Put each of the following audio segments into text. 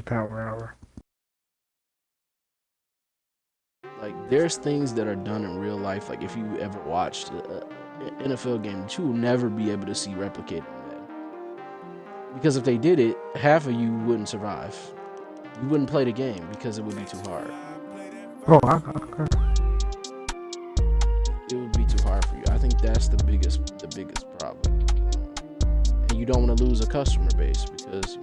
power hour. Like, there's things that are done in real life. Like, if you ever watched an NFL game, that you will never be able to see replicated in that. Because if they did it, half of you wouldn't survive. You wouldn't play the game because it would be too hard. Oh, It would be too hard for you. I think that's the biggest problem. And you don't want to lose a customer base because,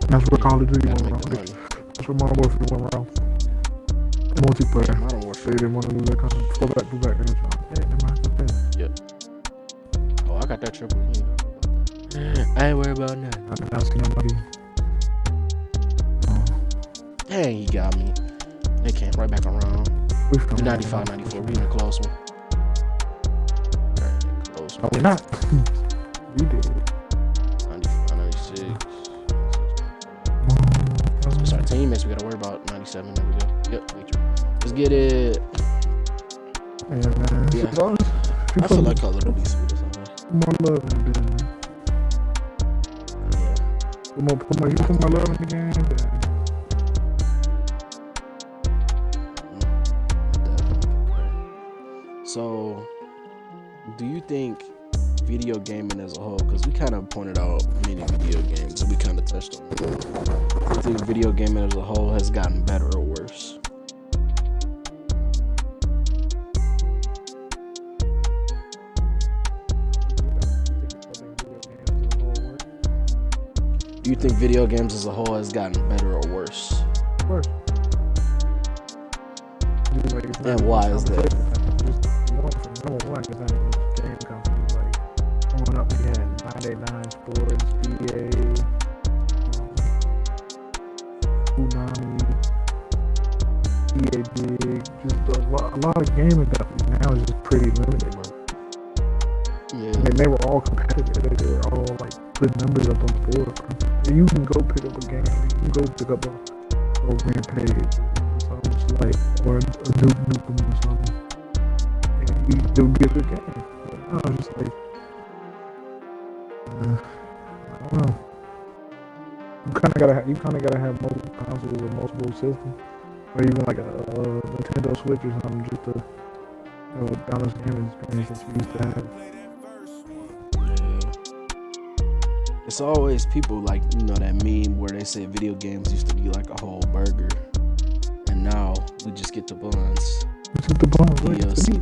that's what Call of Duty gotta went make the wrong. money. That's what Modern Warfare went wrong. Multiplayer. Modern They Warfare. didn't want to lose that customer. Pull back. Hey, never mind. Okay. Yep. Oh, I got that triple. I ain't worried about that. I did not see nobody. Dang, he got me. They came right back around. We from 95, 94. We in a close one. Close Oh, one. we're not. You did. 95, 96. It's our teammates we gotta worry about. 97. There we go. Yep. Let's get it. Yeah, man. Yeah. I feel like Call of Duty sweet or something. More love in the business. Yeah. Put my love in the game. Then. Definitely. So, do you think video gaming as a whole, because we kind of pointed out many video games and we kind of touched on it, do you think video gaming as a whole has gotten better or worse? Do you think video games as a whole has gotten better or worse? Worse. And why is that? Number one, because I mean, game companies like growing up, we had 989 Sports, EA, Konami, EA Big, just a lot of gaming companies now is just pretty limited. Yeah. I mean, they were all competitive. They were all like putting numbers up on the board. Bro. And you can go pick up a game. You can go pick up a Rampage or something like, or a Nuke Nukem or something. And it would be a good game. But I was just like, I don't know. You kind of gotta have multiple consoles or multiple systems, or even like a Nintendo Switch or something, just to balance gaming experience that you used to have. It's always people like, that meme where they say video games used to be like a whole burger, and now we just get the buns. DLC.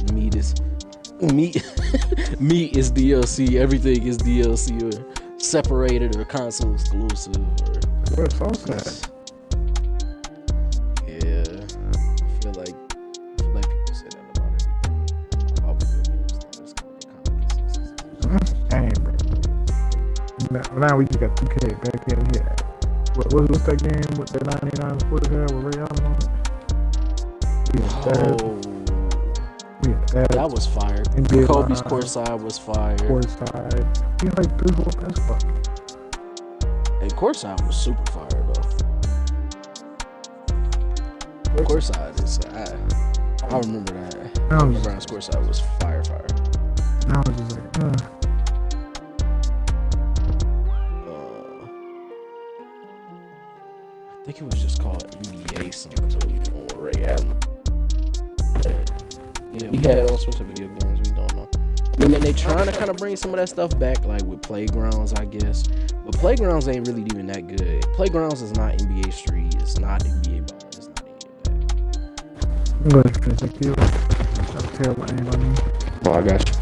Meat is DLC. Everything is DLC or separated or console exclusive. Or so sad. Yeah, I feel like people say that about everything. About video games, though. It's kind of a common Dang, bro. Now we just got 2K back in here. What's that game with that 99 Sports had with Ray Allen on it? That was fire. Kobe's courtside was fire. Courtside. He had like 3 whole basketball. Hey, courtside was super fire though. Courtside is I remember that. Brown's courtside was fire. I was just like, I think it was just called NBA something or Ray Allen. Yeah, we had all sorts of video games we don't know. I mean, they trying to kind of bring some of that stuff back, like with Playgrounds, I guess. But Playgrounds ain't really even that good. Playgrounds is not NBA Street. It's not NBA Ball. It's not any of that. I'm going to finish that kill. That's terrible aim on me. Oh, I got you.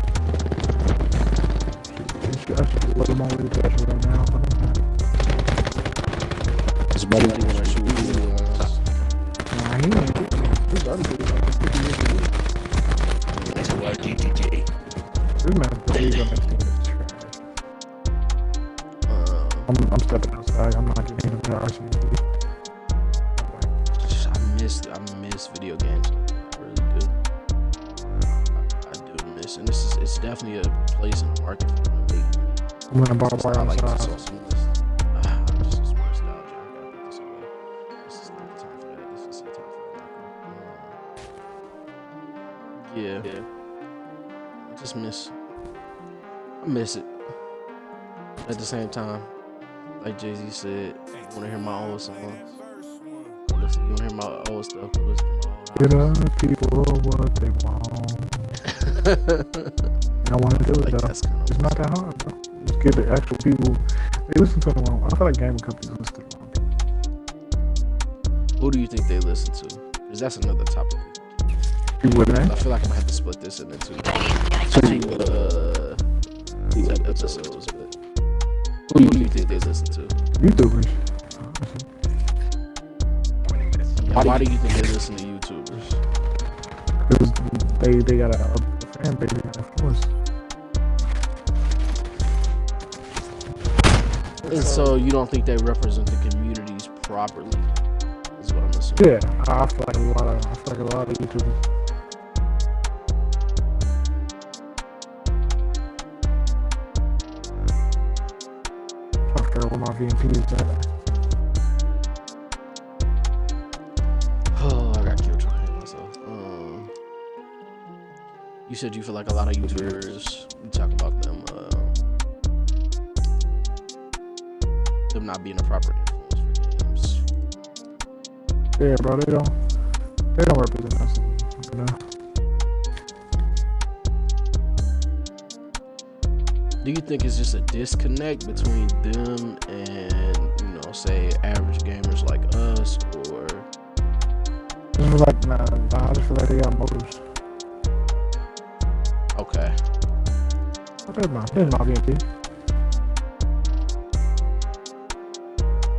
I should load my way to pressure right now. It's better than when I shoot with Nah, he ain't good. His other dude is like 50 years old. That's why GTJ. This man's the league on this team is trash. I'm stepping outside. I'm not getting into the RCB. I miss video games. I really do. I do miss, and it's definitely a place in the market for them to make money. I'm gonna borrow I like outside. this awesome list. I'm just nostalgia. I gotta put this away. This is not the time for that. This is the time for that. Yeah. I just miss. I miss it. At the same time, Like Jay-Z said, you want to hear my old songs? Listen, you want to hear my old stuff? Listen to my old Give the people what they want. I want to do it like though. that's kind of It's not that hard, bro. Just get the actual people. They listen to the wrong. I feel like gaming companies listen to the wrong people. Who do you think they listen to? Because that's another topic. People with I that. feel like I'm gonna have to split this into two episodes. But who do you think they listen to? YouTubers. Why do you think they listen to YouTubers? Because they got a fan base and influence. And so you don't think they represent the communities properly? Is what I'm assuming. Yeah, I feel like a lot of YouTubers. I forgot where my VMP is at. Oh, I got killed trying to hit myself. You said you feel like a lot of YouTubers. We talk about them not being a proper influence for games. Yeah, bro, they don't represent us, you know. Do you think it's just a disconnect between them and, say average gamers like us, or? It's just like, nah, I just feel like they got motives. Okay. There's my VMP.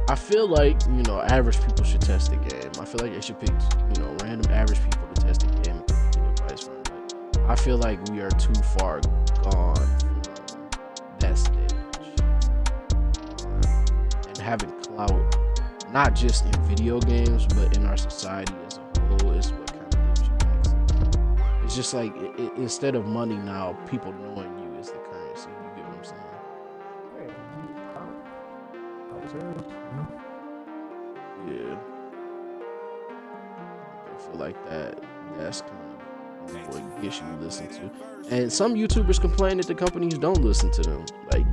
I feel like, average people should test the game. I feel like they should pick, random average people to test the game and get advice from it. I feel like we are too far gone from that stage. And having clout, not just in video games, but in our society as a whole, is what kind of gives you access. It's just like, instead of money now, people knowing you is the currency. You get what I'm saying? Yeah. I feel like that's kind of what gets you listened to. And some YouTubers complain that the companies don't listen to them. Like,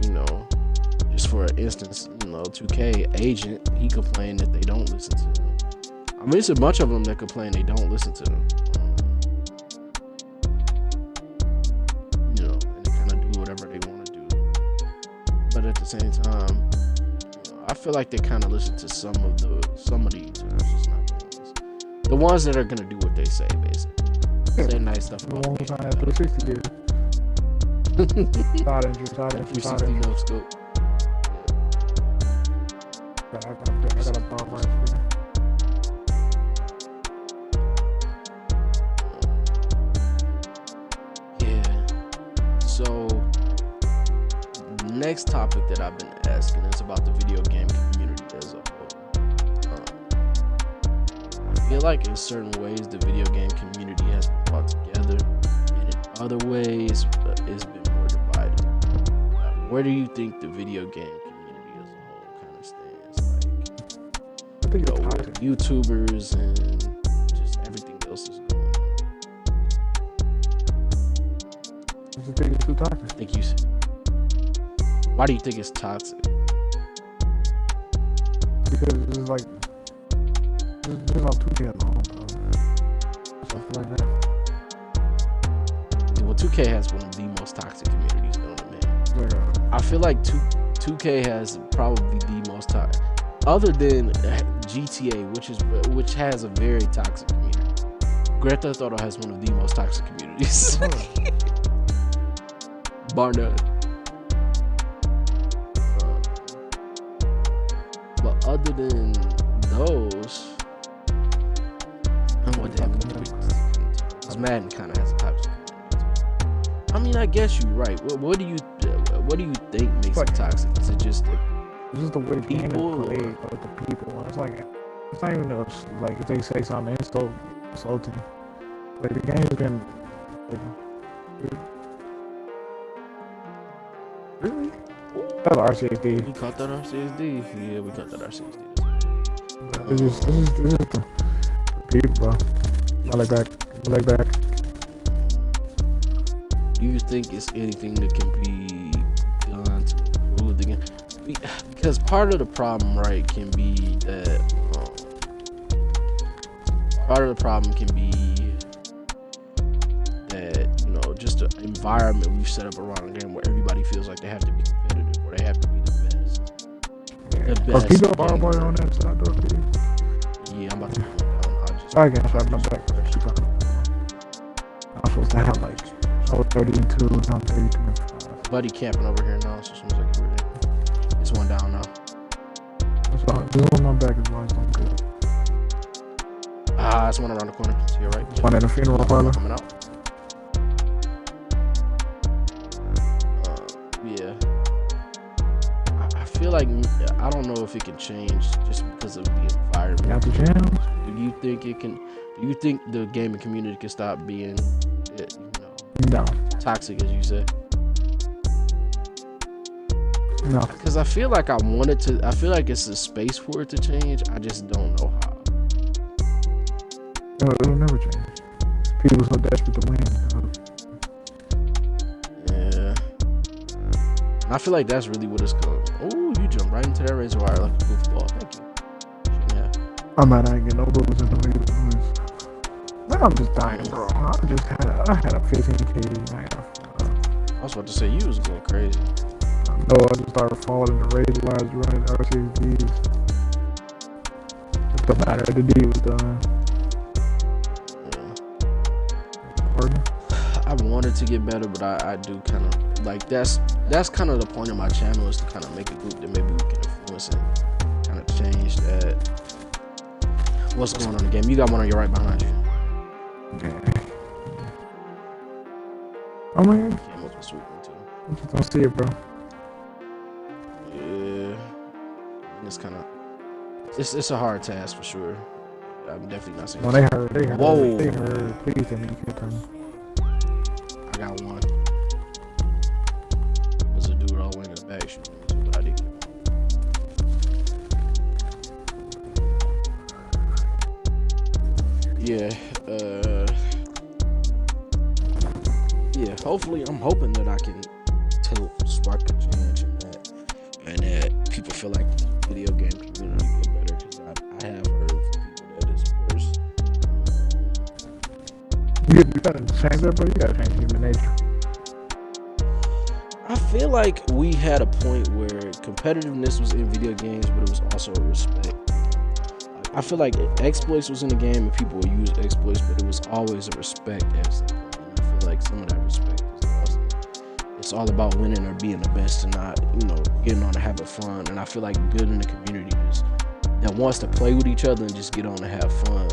just for instance, 2K agent, he complained that they don't listen to them. I mean, it's a bunch of them that complain they don't listen to them. And they kind of do whatever they want to do. But at the same time, I feel like they kind of listen to some of the YouTubers, just not the ones. The ones that are gonna do what they say, basically. Say nice stuff The about one the time game. 360 did. Side entry. 360 no scope. I got a bomb right here. Yeah. So, the next topic that I've been asking is about the video game community as a whole. I feel like in certain ways the video game community has been brought together, and in other ways it's been more divided. Where do you think the video game community as a whole kind of stands? I think it's With toxic. YouTubers and just everything else is going on. I just think it's too toxic. Why do you think it's toxic? Because it's like there's no 2K alone, bro. Something like that. Well, 2K has one of the most toxic communities known to man. Like, I feel like 2K has probably the most toxic, other than GTA, which has a very toxic community. Grand Theft Auto has one of the most toxic communities. Bar none. But other than those, because Madden kind of has a toxic community. I mean, I guess you're right. What do you think makes it toxic? Is it just it's just the way the game is people, played with the people. It's like it's not even like if they say something insulting. Like the game has been like, really? That's RCSD. we caught that RCSD? Yeah, we caught that RCSD. It's just the people, bro. My leg back. Do you think it's anything that can be done to improve the game? because part of the problem, right, can be that just the environment we've set up around the game where everybody feels like they have to be competitive or they have to be the best. Yeah. The best. People are boy on that side though. Yeah, I'm about to go down. I guess I'm not back. I'm supposed to have like, I was 32, now I'm 32 and 5. Buddy camping over here now, so as soon as I get rid of it. It's one down now. This one on my back is why it's not good. It's one around the corner to your right. One at the funeral parlor. Coming out. Yeah. I feel like, I don't know if it can change just because of the environment. Got the jams? Do you think it can? Do you think the gaming community can stop being, No. toxic, as you said? No. Because I feel like I feel like it's a space for it to change. I just don't know how. No, it'll never change. People so desperate to win. Yeah. And I feel like that's really what it's called. Oh, you jumped right into that razor wire like a goofball. Thank you. Yeah. I might not get no bullets in the way. Man, I'm just dying, bro. I had a 15k. I was about to say you was going crazy. No, I just started falling. The razor wires running RCDs. It don't matter. The deal was done. I wanted to get better, but I do kind of like that's kind of the point of my channel, is to kind of make a group that maybe we can influence and kind of change that. What's going on in the game? You got one on your right behind you. Yeah. Oh man. Came up with a sweet one too. I just don't see it, bro. Yeah. It's kind of it's a hard task for sure. I'm definitely not saying. No, they heard. Whoa. They heard. Please tell me you can't tell me. I got one. There's a dude all the way in the back shooting me too, but I did get one. Yeah, hopefully, I'm hoping that I can spark a change in that, and that people feel like the video game community get better, because I have heard from people that it's worse. You gotta change that, bro. You gotta change human nature. I feel like we had a point where competitiveness was in video games, but it was also a respect. I feel like exploits was in the game and people would use exploits, but it was always a respect aspect. And I feel like some of that respect is lost. It's all about winning or being the best and not, getting on and having fun. And I feel like building a community that wants to play with each other and just get on and have fun,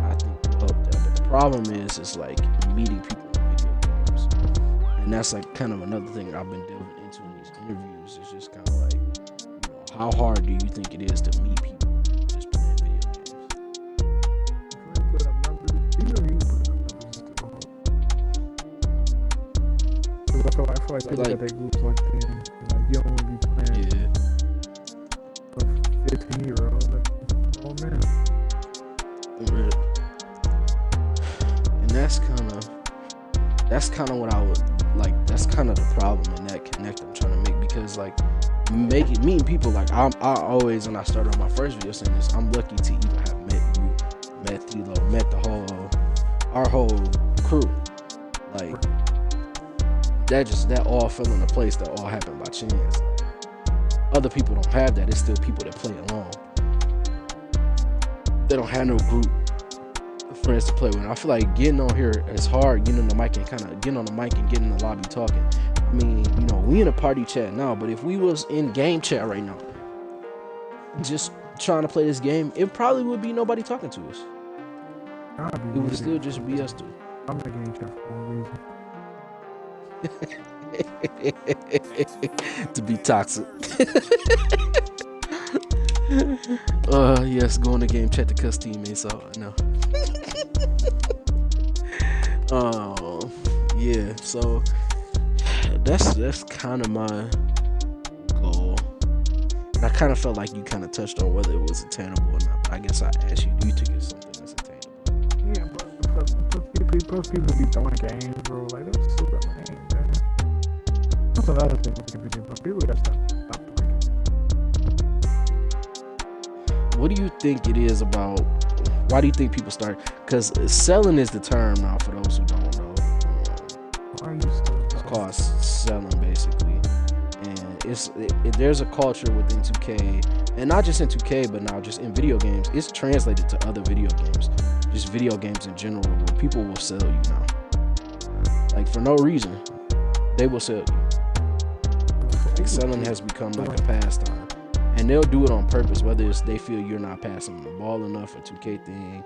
I think will help that. But the problem is, it's like meeting people in video games. And that's like kind of another thing I've been delving into in these interviews. It's just kind of like, how hard do you think it is to meet people just playing video games? I feel like they got their groups like that. Like, you don't want to be playing for 15-year-olds. Like, oh man. And that's kind of what I would like. That's kind of the problem in that connect I'm trying to make, because like meeting people, like I always, when I started on my first video saying this, I'm lucky to even have met you, met Thilo, met our whole crew. Like that all fell into place. That all happened by chance. Other people don't have that. It's still people that play alone. They don't have no group of friends to play with. And I feel like getting on here is hard. Getting on the mic and getting in the lobby talking. I mean, we in a party chat now, but if we was in game chat right now, just trying to play this game, it probably would be nobody talking to us. It would still just be us two. I'm in a game chat for one reason. To be toxic. Yes, go in the game chat to cuss teammates out. No. Yeah, so that's kind of my goal. And I kind of felt like you kind of touched on whether it was attainable or not. But I guess I asked you, do you think it's something that's attainable? Yeah, but plus people be throwing games, bro. Like, that's super lame, man. That's another thing with the video, but people gotta stop playing what do you think it is about? Why do you think people start? Because selling is the term now for those who don't know. Why are you selling? It's called selling basically, and there's a culture within 2K, and not just in 2K, but now just in video games. It's translated to other video games, just video games in general, where people will sell you now, like for no reason, they will sell you. Like selling has become like a pastime, and they'll do it on purpose, whether it's they feel you're not passing the ball enough, or 2K thing,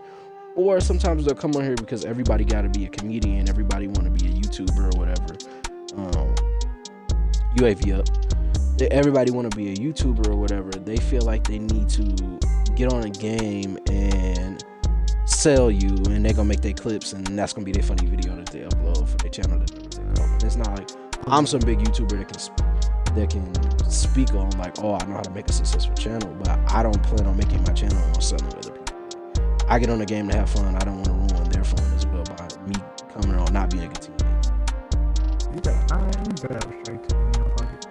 or sometimes they'll come on here because everybody got to be a comedian, everybody want to be a YouTuber or whatever. UAV up. Everybody want to be a YouTuber or whatever. They feel like they need to get on a game and sell you, and they're gonna make their clips, and that's gonna be their funny video that they upload for their channel. And it's not like I'm some big YouTuber that can speak on like, oh, I know how to make a successful channel, but I don't plan on making my channel on selling other people. I get on the game to have fun. I don't want to ruin their fun as well by me coming on not being a good teammate. You got a 9, you better have a straight 2 in your pocket.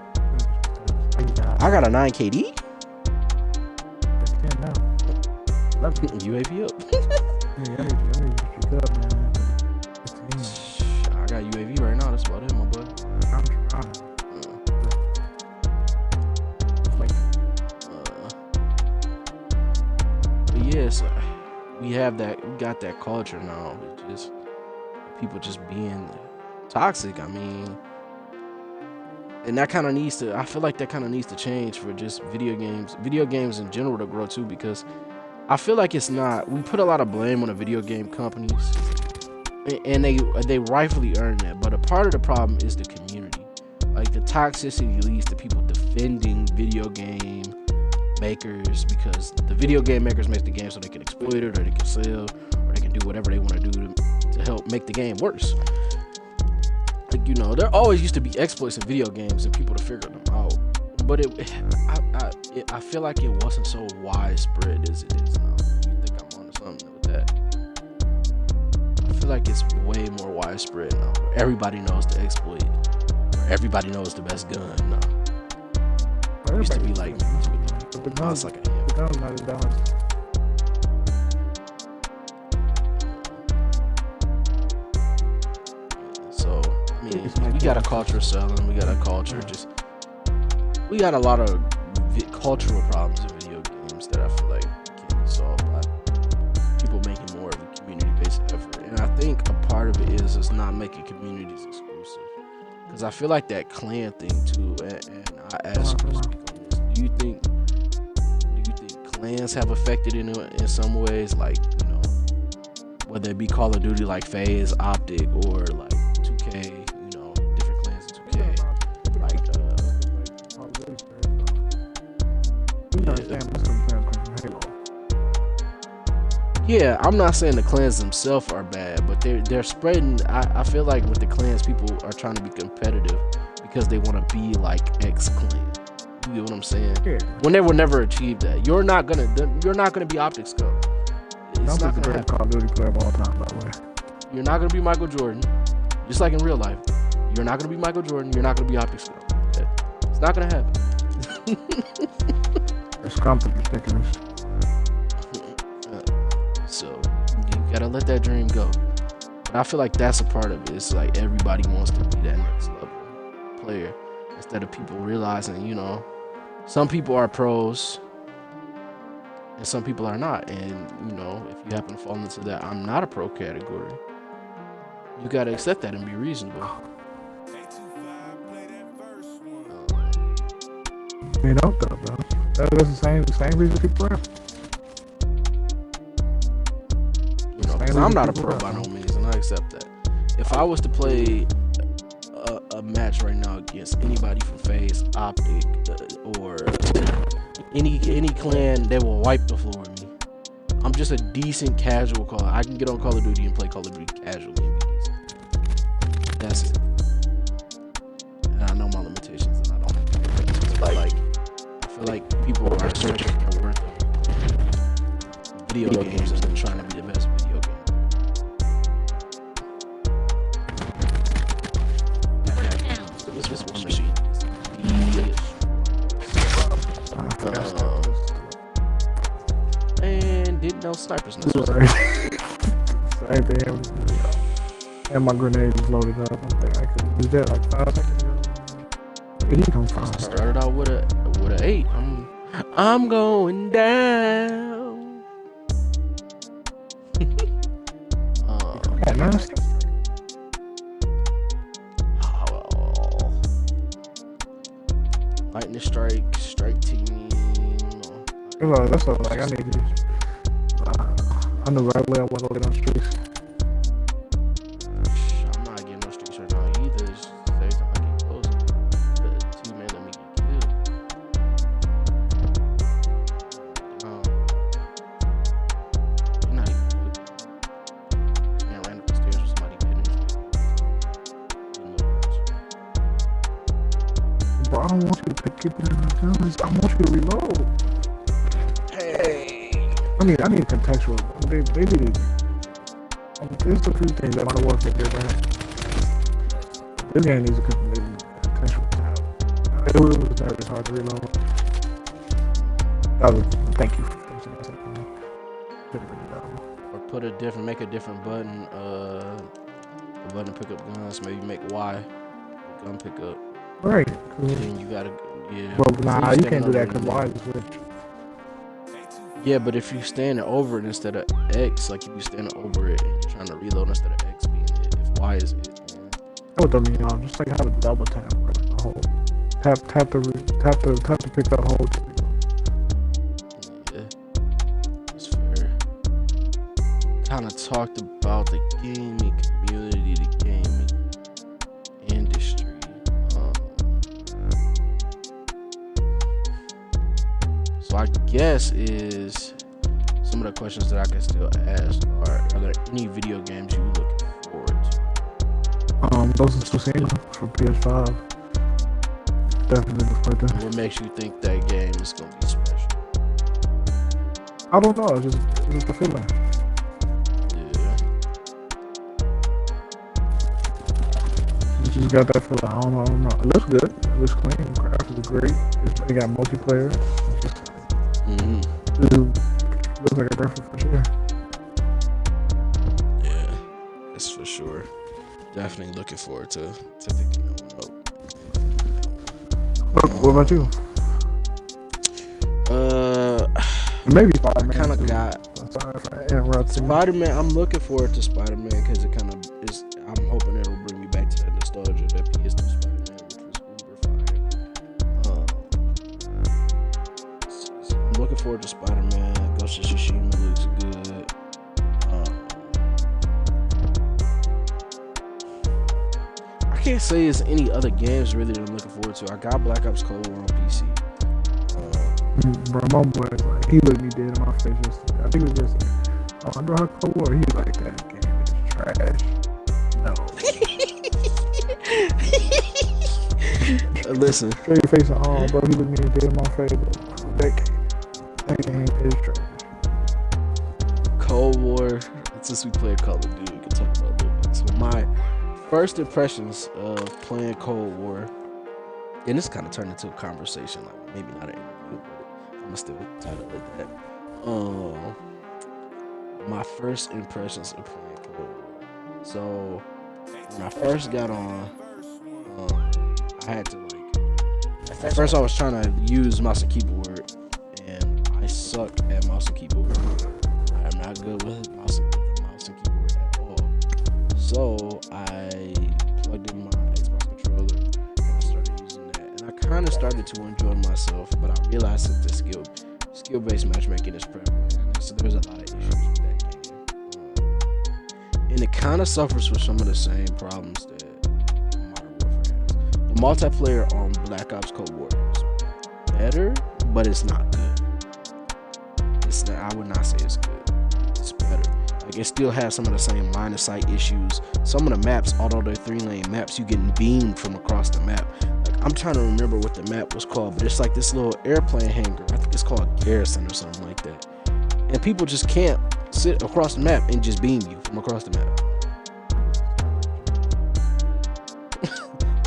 I got a 9 KD. Yeah, now. Love it. UAV up. Yeah, I need you to up, man. I got UAV right now. That's about it, my boy. I'm trying. But yes, we got that culture now. It's just people just being toxic. I mean, and that kind of needs to. I feel like that kind of needs to change for just video games in general to grow too. Because I feel like it's not. We put a lot of blame on the video game companies, and they rightfully earn that. But a part of the problem is the community. Like the toxicity leads to people defending video game makers because the video game makers make the game so they can exploit it, or they can sell, or they can do whatever they want to do to help make the game worse. Like, you know, there always used to be exploits in video games and people to figure them out, but I feel like it wasn't so widespread as it is now. You think I'm onto something with that? I feel like it's way more widespread now. Everybody knows the exploit. Everybody knows the best gun now. It used to be like, the gun's like the gun's not as balanced. So, I mean, we got a culture of selling. We got a culture we got a lot of cultural problems in video games that I feel like can be solved by people making more of a community-based effort. And I think a part of it is it's not making communities exclusive. Because I feel like that clan thing too, and I ask you to speak on this. Do you think clans have affected in some ways, like, you know, whether it be Call of Duty like FaZe, Optic, or like 2K, you know, different clans in 2K, yeah, I'm not saying the clans themselves are bad, but they're spreading. I feel like with the clans, people are trying to be competitive because they want to be like X clan. You get what I'm saying? Yeah. When they will never achieve that. You're not gonna be Optics Cup. It's not gonna happen. Call of Duty player of all time, by the way. You're not gonna be Michael Jordan, just like in real life. You're not gonna be Michael Jordan. You're not gonna be Optics Cup. Okay? It's not gonna happen. It's ridiculous. So you gotta let that dream go. But I feel like that's a part of it. It's like everybody wants to be that next level player instead of people realizing, you know, some people are pros and some people are not. And, you know, if you happen to fall into that I'm not a pro category, you gotta accept that and be reasonable. You know, though. That's the same reason people are. You know, because I'm not a pro by no means, and I accept that. If I was to play a match right now against anybody from FaZe, Optic, or any clan, they will wipe the floor with me. I'm just a decent casual caller. I can get on Call of Duty and play Call of Duty casually and be decent. That's it. And I know my limitations, and I don't. But like, I feel like people are searching for the worth of video games and trying to be the best video game. This one machine is sniper's not so Right. Same thing. And my grenade is loaded up. I'm like, I could do that like 5 seconds ago. He come I fast. started out with a 8. I'm going down. Yeah, nasty. Lightning strike team. That's all like I need to. I knew right away I wasn't looking on the streets. I'm not getting no streaks right now either. It's just every time I get close, the team let me get killed. You're not even good. This man ran up the stairs with somebody hitting his face. Bro, I don't want you to keep it in the guns. I want you to reload. Hey. I need contextual. They need to. There's a few things that Modern Warfare did right. This game needs a contextual tab. It was nervous, hard to reload. Thank you. Or make a different button. A button to pick up guns. Maybe make Y gun pickup. Right. Cool. Then you gotta, yeah. Well, nah, you can't do that because because Y is a switch. Yeah, but if you standing over it instead of X, like if you standing over it and you're trying to reload instead of X being it, if Y is it, man. That would throw me off. Just like have a double tap, right? The whole tap to pick up hold. Yeah, that's fair. Kind of talked about the gaming community, the gaming industry. So I guess is some of the questions that I can still ask are there any video games you looking forward to? Those are Tsushima for PS5. Definitely for them. What makes you think that game is gonna be special? I don't know. It's just the feeling. Yeah. You just got that feeling. I don't know. It looks good. It looks clean. Graphics are great. They got multiplayer. It looks like a breakfast for sure. Yeah, that's for sure. Definitely looking forward to picking that one up. What about you? Maybe Spider-Man. Kind of got Spider-Man. I'm looking forward to Spider-Man because it kind of is. I'm hoping it'll bring me back to that nostalgia that PS2 Spider-Man, which was uber fire. So I'm looking forward to Spider-Man. Ghost of Tsushima looks good. I can't say it's any other games really that I'm looking forward to. I got Black Ops Cold War on PC. Bro, my boy, like, he looked me dead in my face yesterday. I think it was yesterday. I know how Cold War. He was like, that game is trash. No. Listen. Straight face on, bro. He looked me dead in my face. That game is trash. Cold War. Since we played Call of Duty, we can talk about a little bit. So my first impressions of playing Cold War, and this kind of turned into a conversation, like maybe not an interview, but I'm gonna still title it that. My first impressions of playing Cold War. So when I first got on, I had to at first I was trying to use mouse and keyboard, and I suck at mouse and keyboard. I'm not good with mouse and keyboard at all. So I plugged in my Xbox controller and I started using that, and I kind of started to enjoy myself, but I realized that the skill-based matchmaking is prevalent, and so there's a lot of issues with that game, and it kind of suffers from some of the same problems that Modern Warfare has. The multiplayer on Black Ops Cold War is better, but it's not good. It's not, I would not say it's good. It's better. Like, it still has some of the same line of sight issues. Some of the maps, although they're 3-lane maps, you getting beamed from across the map. Like, I'm trying to remember what the map was called, but it's like this little airplane hangar. I think it's called Garrison or something like that. And people just can't sit across the map and just beam you from across the map.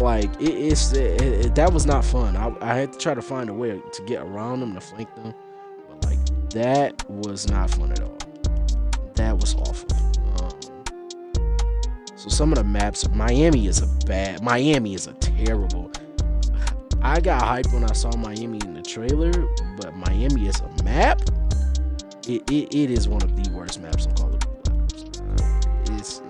Like, that was not fun. I had to try to find a way to get around them, to flank them. But, like, that was not fun at all. So some of the maps, Miami is a terrible. I got hyped when I saw Miami in the trailer, but Miami is a map. It is one of the worst maps on Call of Duty Black Ops. It's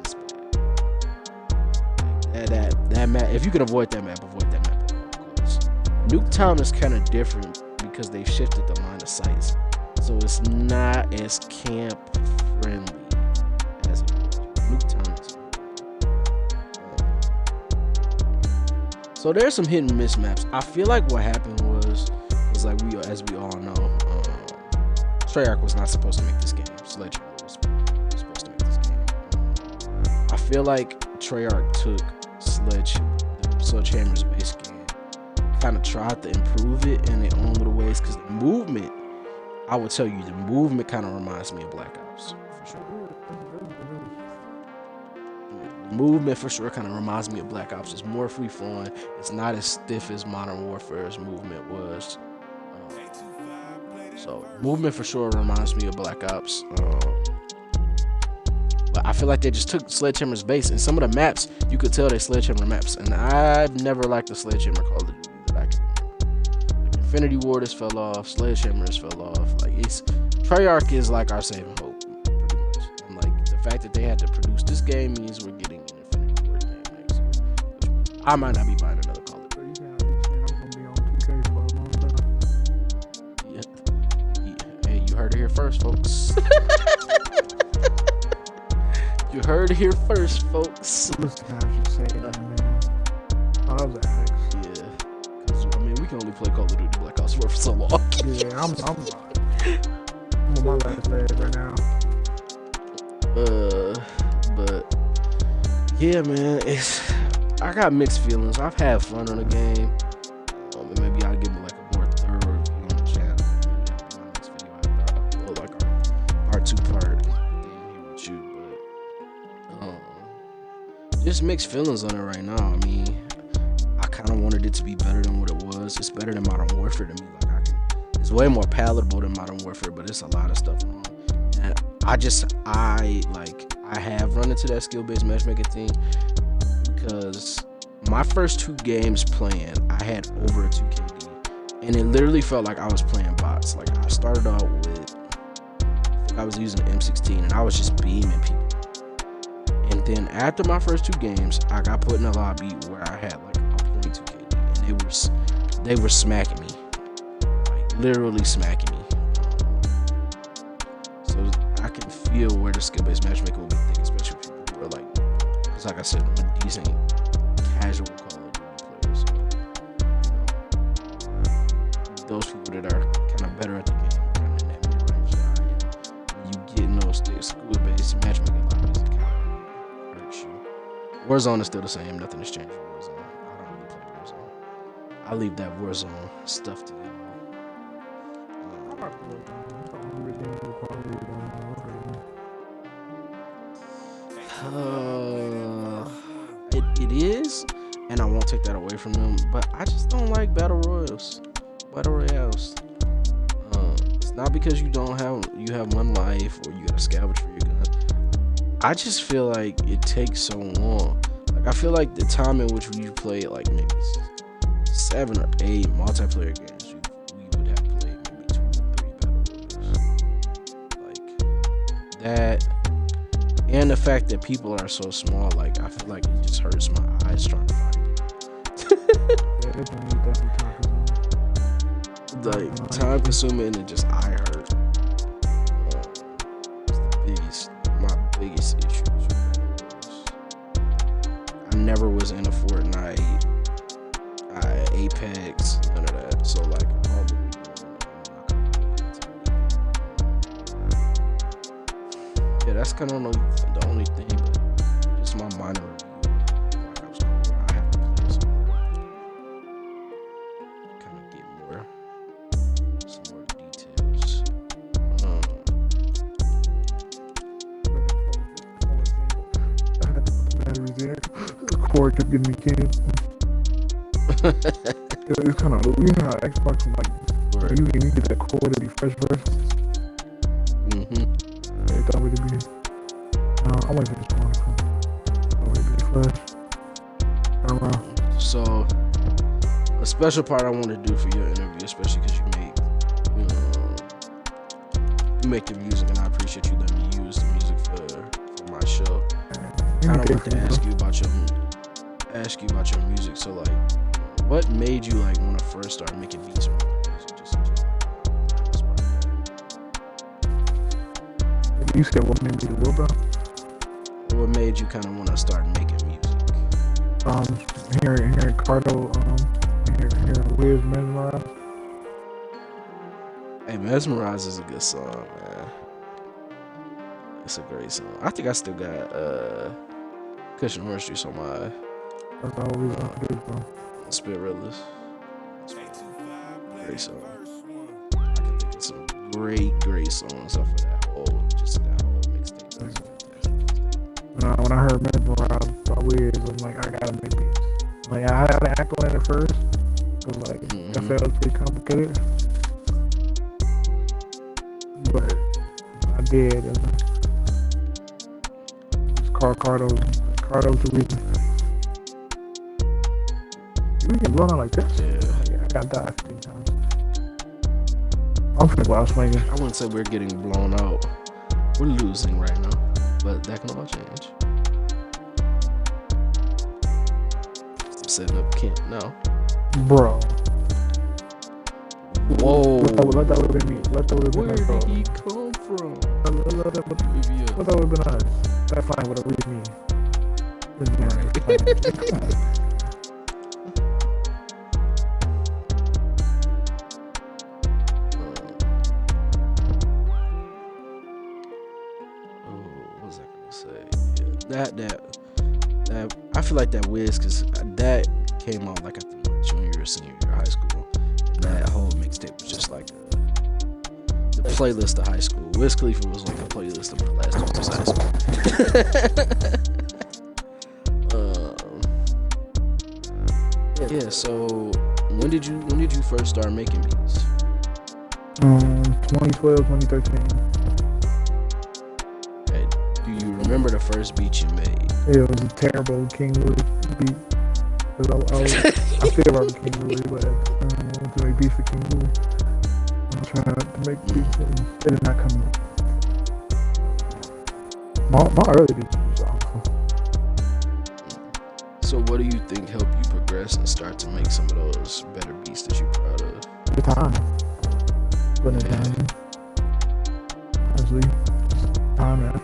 bad. That map. If you can avoid that map, avoid that map at all costs. Nuketown is kind of different because they've shifted the line of sights, so it's not as camp friendly as it was. Nuketown is. So there's some hit and miss maps. I feel like what happened was like as we all know, Treyarch was not supposed to make this game. Sledgehammer was supposed to make this game. I feel like Treyarch took Sledgehammer's base game, kind of tried to improve it in their own little ways, because the movement, I would tell you, the movement kind of reminds me of Black Ops for sure. Movement for sure kind of reminds me of Black Ops. It's more free flowing. It's not as stiff as Modern Warfare's movement was. So movement for sure reminds me of Black Ops. But I feel like they just took Sledgehammer's base, and some of the maps you could tell they're Sledgehammer maps. And I've never liked the Sledgehammer Call of Duty that I can remember. Like Infinity Ward has fell off. Sledgehammer's fell off. Like Treyarch is like our saving hope, pretty much. And like the fact that they had to produce this game means we're getting an Infinity Ward game next year, which means I might not be buying another Call of Duty. Yeah. Hey, you heard it here first, folks. You heard it here first, folks. Listen, I should say that, man. Oh, that was an X. Yeah, because I mean, we can only play Call of Duty Black Ops 4 for so long. Yeah, I'm on my last leg right now. But yeah, man, I got mixed feelings. I've had fun on the game. Maybe I'll give it like a more thorough review on the channel. Maybe that'll be my next video. Like our two-part thing here with you. But just mixed feelings on it right now. I mean, I kind of wanted it to be better than what it was. It's better than Modern Warfare to me. Like it's way more palatable than Modern Warfare, but it's a lot of stuff wrong. And I have run into that skill-based matchmaking thing because my first 2 games playing, I had over a 2 KD, and it literally felt like I was playing bots. Like I started out with, I was using the M16, and I was just beaming people. And then after my first 2 games, I got put in a lobby where I had like a 0.2 KD, and they were smacking me, like literally smacking me. So I can feel where the skill-based matchmaking will be thick, especially people who are like, because like I said, I'm a decent casual Call of Duty player. So those people that are kind of better at the game, kind of in that mid-range that I am, you get in those skill-based matchmaking lobbies, it kind of hurts you. Warzone is still the same. Nothing has changed with Warzone. I don't really play Warzone. I leave that Warzone stuff to y'all. It is, and I won't take that away from them, but I just don't like battle royales. It's not because you have 1 life or you gotta scavenge for your gun. I just feel like it takes so long. Like I feel like the time in which we played like maybe 7 or 8 multiplayer games, we would have played maybe 2 or 3 battle royales. Like that. And the fact that people are so small, like I feel like it just hurts my eyes trying to find people. Like time consuming and it just eye hurt. It's my biggest issue. I never was in a Fortnite, Apex, none of that. So like all the yeah, that's kind of the only thing, but just my minor review. Like I was cool. I have to play some more. Kind of get some more details. Batteries there. The cord kept getting me canceled. It's kind of, you know how Xbox like, right. You get that cord to be fresh versus. It don't really be. I'm waiting for this one to come. But I don't know. So, a special part I want to do for your interview, especially because you make your music, and I appreciate you letting me use the music for my show. Kind of want to ask you about your music. So, like, what made you like want to first start making beats or making music? Just you said what made me do what, bro? What made you kind of want to start making music? Hearing Cardo, hearing Wiz Mesmerize. Hey, Mesmerize is a good song, man. It's a great song. I think I still got Cushion Orange Juice on my That's always bro. Spit Realist. Great song. I can think of some great songs off of that whole mixtape. When I heard Mesmerize by Wiz, I'm like, I gotta make beats. Like, I had to act on it at first, cause like I felt it was pretty complicated, but I did. And just Cardo's the reason. You get blown out like this? Yeah, I got died 15 times. I'm finna go out swinging. I wouldn't say we're getting blown out. We're losing right now, but that can all change. I'm setting up camp now. Bro. Whoa. Let that would have been me. Let that would have been Where us. did he come from? Let that would have been us. That fine would have reached me. That I feel like that Wiz, because that came out like after my junior or senior year of high school, and that whole mixtape was just like the playlist of high school. Wiz Khalifa was like a playlist of my last 2 years of high school. Yeah. So when did you first start making beats? 2012, 2013. Do you remember the first beat you made? It was a terrible King Louis beat. I still rock King Louis, but I wanted to make beats for King Louis. I'm trying to make beats and it did not come out. My early beats was awful. So what do you think helped you progress and start to make some of those better beats that you're proud of? The time. Putting it down. Honestly. Time.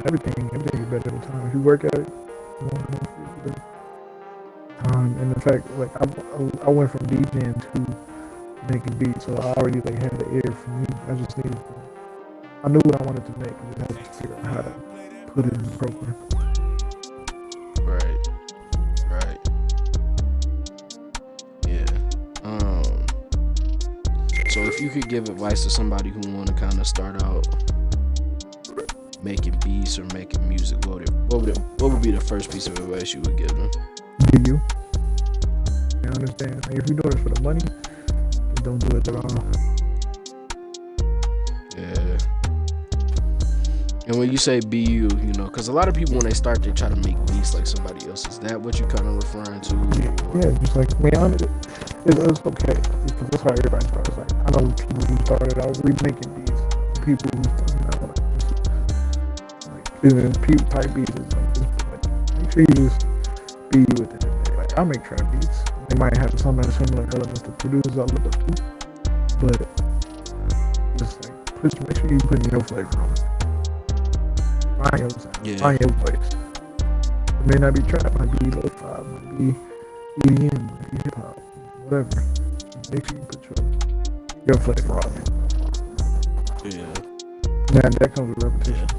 Everything is better with time. If you work at it, and in fact, like I went from DJing to making beats, so I already like had the ear for me. I just needed I knew what I wanted to make. I just had to figure out how to put it in the program. Right. Yeah. So if you could give advice to somebody who want to kind of start out making beats or making music, what would be the first piece of advice you would give them? Do you? I understand. Like, if you're doing it for the money, then don't do it at all. Yeah. And when you say be you know, because a lot of people when they start, they try to make beats like somebody else. Is that what you're kind of referring to? Yeah, just like me. It's okay because that's how everybody starts. Like I know people who started out remaking beats. People who started out even people type beats is like make sure you just be with it. Like I make trap beats. They might have some of the similar elements to producers I look up to, but just like make sure you put your flavor on it. Find your sound. Find your voice. It may not be trap, might be lo-fi, might be EDM, might be hip hop, whatever. Make sure you put your flavor on it. Yeah. That comes with repetition.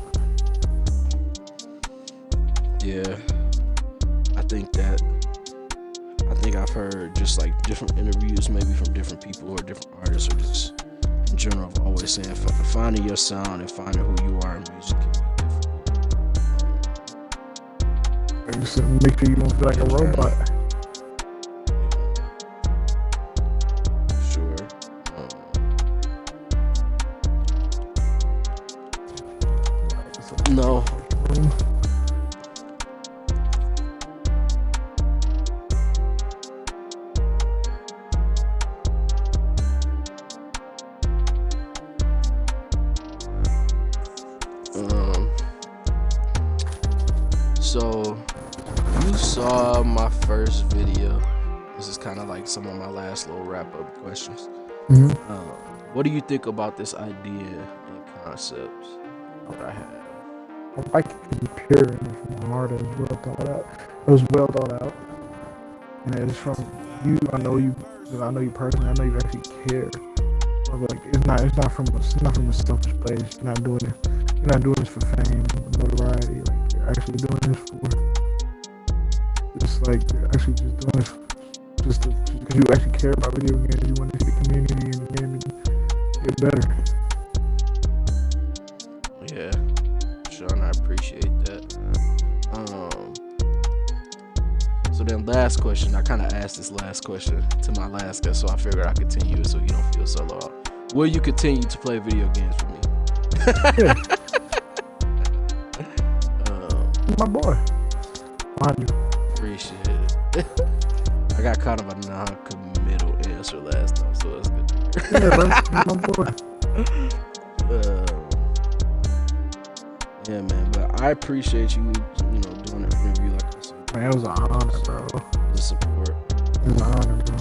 Yeah, I think I've heard just like different interviews, maybe from different people or different artists, or just in general, of always saying finding your sound and finding who you are in music can be difficult. Just make sure you don't feel like a robot. Sure. No. So you saw my first video. This is kind of like some of my last little wrap-up questions. What do you think about this idea and concepts that I have? I like it to be pure and from the heart. It was well thought out. It was well thought out, and it's from you. I know you personally. I know you actually care. But like it's not from a selfish place. You're not doing this for fame, notoriety. Like you're actually doing this for you're actually just doing this because you actually care about video games. You want to see the community and the game get better. Yeah, Sean, I appreciate that. So then last question, I kind of asked this last question to my last guest, so I figured I'd continue it so you don't feel so low. Will you continue to play video games with me? Yeah. My boy. Mind you. Appreciate it. I got kind of a non-committal answer last time, so it's good. Yeah, bro. My boy. Yeah, man, but I appreciate you, doing an interview like this. Man, it was an honor, bro. The support. It was an honor, bro.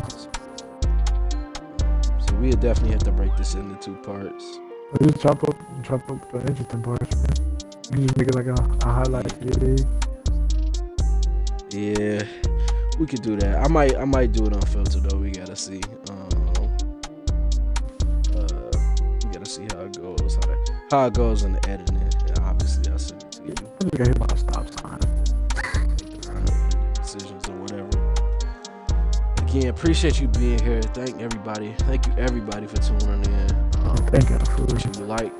So we'll definitely have to break this into 2 parts. Just chop up the interesting parts, man. You just make it like a highlight video. Yeah, we could do that. I might do it unfiltered though. We gotta see. We gotta see how it goes. How it goes in the editing. And obviously, I'll send it to you. I just gotta hit my stop sign. Decisions or whatever. Again, appreciate you being here. Thank you everybody for tuning in. Thank you for If you like,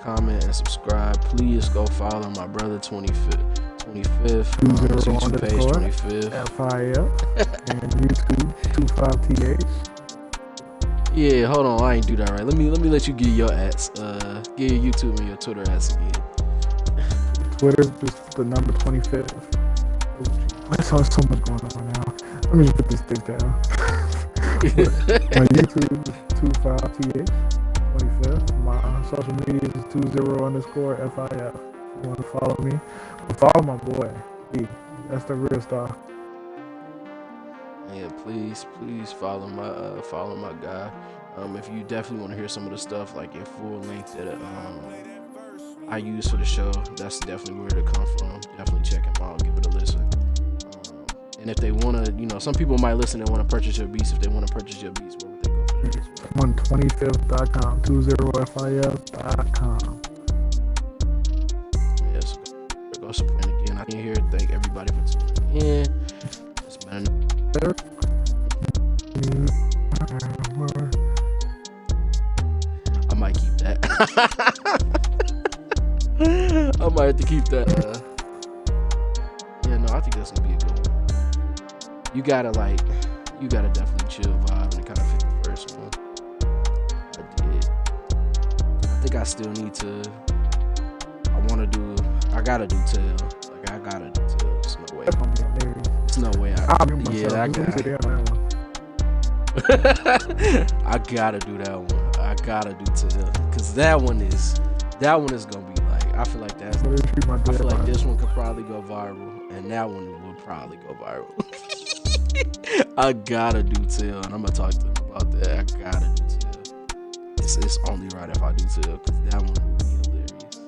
comment, and subscribe. Please go follow my brother 25th YouTube page 25th FIL and YouTube 25TH. Yeah, hold on, I ain't do that right. Let me let you get your ads. Get your YouTube and your Twitter ads again. Twitter just the number 25th. There's so much going on now. Let me just put this thing down. My YouTube is 25TH 25th. My social media is 20_FIF. If you want to follow me, follow my boy. That's the real star. Yeah, please follow my guy. If you definitely want to hear some of the stuff like in full length that I use for the show, that's definitely where to come from. Definitely check him out, give it a listen. And if they want to, some people might listen and want to purchase your beats. If they want to purchase your beats, where would they go for that? I'm on 25th.com, 20FIF.com. Yes, go support again. I can hear. Thank everybody for tuning in. It's been I might keep that. I might have to keep that. Yeah, no, I think that's gonna be a good one. You gotta definitely chill vibe and kind of fit the first one. I did. I think I still need to. I gotta do tell. Like I gotta do tell. There's no way. There's no way. I gotta do that one. I gotta do tell. Cause that one is gonna be like. I feel like that's. I feel like this one could probably go viral, and that one will probably go viral. I gotta do tell, and I'm gonna talk to him about that. I gotta do tell. It's only right if I do tell, cause that one would be hilarious.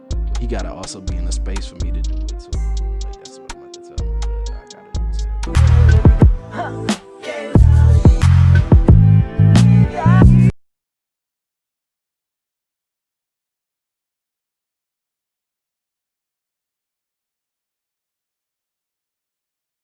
But he gotta also be in the space for me to do it, so like that's what I'm about to tell him. But I gotta do tell.